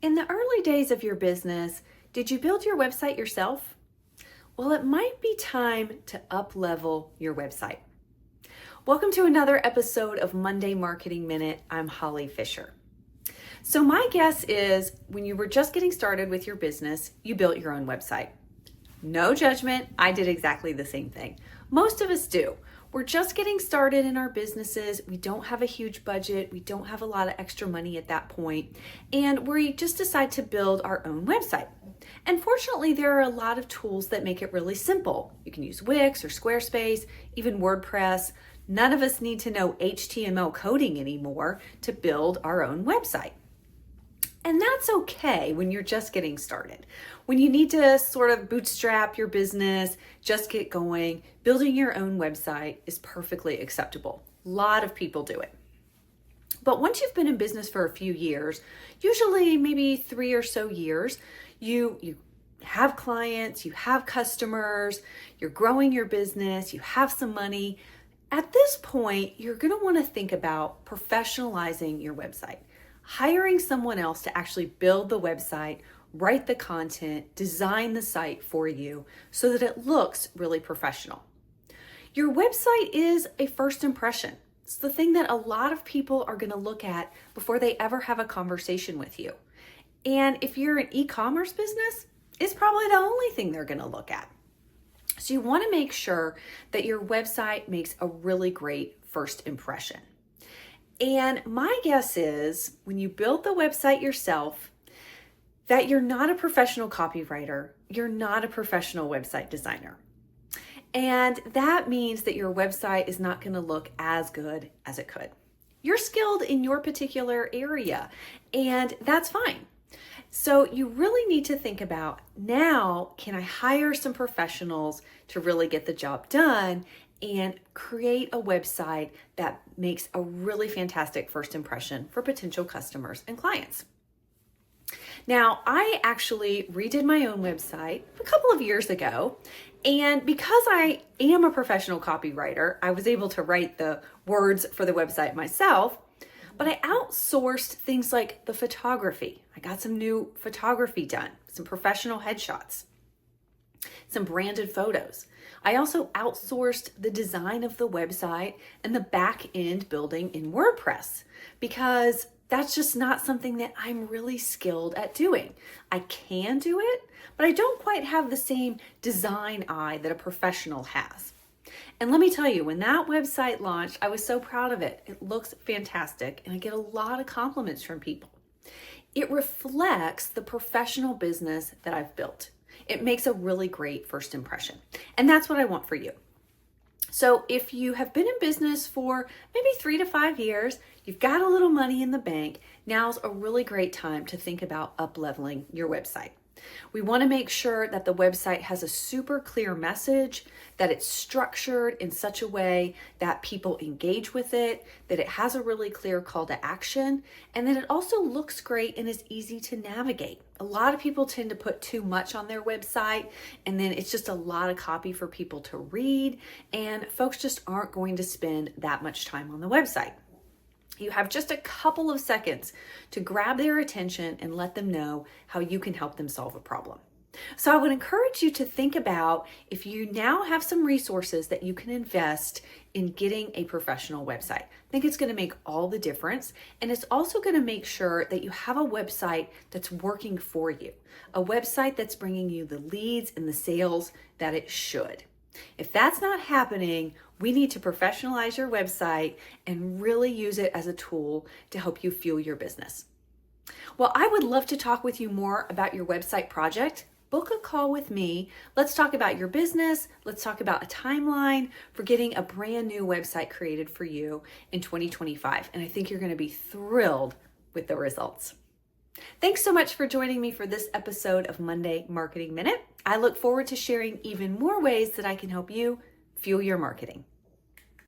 In the early days of your business, did you build your website yourself? Well, it might be time to up-level your website. Welcome to another episode of Monday Marketing Minute. I'm Holly Fisher. So my guess is when you were just getting started with your business, you built your own website. No judgment, I did exactly the same thing. Most of us do. We're just getting started in our businesses. We don't have a huge budget. We don't have a lot of extra money at that point. And we just decide to build our own website. And fortunately, there are a lot of tools that make it really simple. You can use Wix or Squarespace, even WordPress. None of us need to know HTML coding anymore to build our own website. And that's okay when you're just getting started. When you need to sort of bootstrap your business, just get going, building your own website is perfectly acceptable. A lot of people do it. But once you've been in business for a few years, usually maybe 3 or so years, you have clients, you have customers, you're growing your business, you have some money. At this point, you're going to want to think about professionalizing your website. Hiring someone else to actually build the website, write the content, design the site for you so that it looks really professional. Your website is a first impression. It's the thing that a lot of people are going to look at before they ever have a conversation with you. And if you're an e-commerce business, it's probably the only thing they're going to look at. So you want to make sure that your website makes a really great first impression. And my guess is when you build the website yourself, that you're not a professional copywriter, you're not a professional website designer. And that means that your website is not going to look as good as it could. You're skilled in your particular area, and that's fine. So you really need to think about, now, can I hire some professionals to really get the job done and create a website that makes a really fantastic first impression for potential customers and clients? Now, I actually redid my own website a couple of years ago, and because I am a professional copywriter, I was able to write the words for the website myself, but I outsourced things like the photography. I got some new photography done, some professional headshots, some branded photos. I also outsourced the design of the website and the back end building in WordPress because that's just not something that I'm really skilled at doing. I can do it, but I don't quite have the same design eye that a professional has. And let me tell you, when that website launched, I was so proud of it. It looks fantastic, and I get a lot of compliments from people. It reflects the professional business that I've built. It makes a really great first impression. And that's what I want for you. So if you have been in business for maybe 3 to 5 years, you've got a little money in the bank, now's a really great time to think about up-leveling your website. We want to make sure that the website has a super clear message, that it's structured in such a way that people engage with it, that it has a really clear call to action, and that it also looks great and is easy to navigate. A lot of people tend to put too much on their website, and then it's just a lot of copy for people to read, and folks just aren't going to spend that much time on the website. You have just a couple of seconds to grab their attention and let them know how you can help them solve a problem. So I would encourage you to think about if you now have some resources that you can invest in getting a professional website. I think it's going to make all the difference. And it's also going to make sure that you have a website that's working for you, a website that's bringing you the leads and the sales that it should. If that's not happening, we need to professionalize your website and really use it as a tool to help you fuel your business. Well, I would love to talk with you more about your website project. Book a call with me. Let's talk about your business. Let's talk about a timeline for getting a brand new website created for you in 2025. And I think you're going to be thrilled with the results. Thanks so much for joining me for this episode of Monday Marketing Minute. I look forward to sharing even more ways that I can help you fuel your marketing.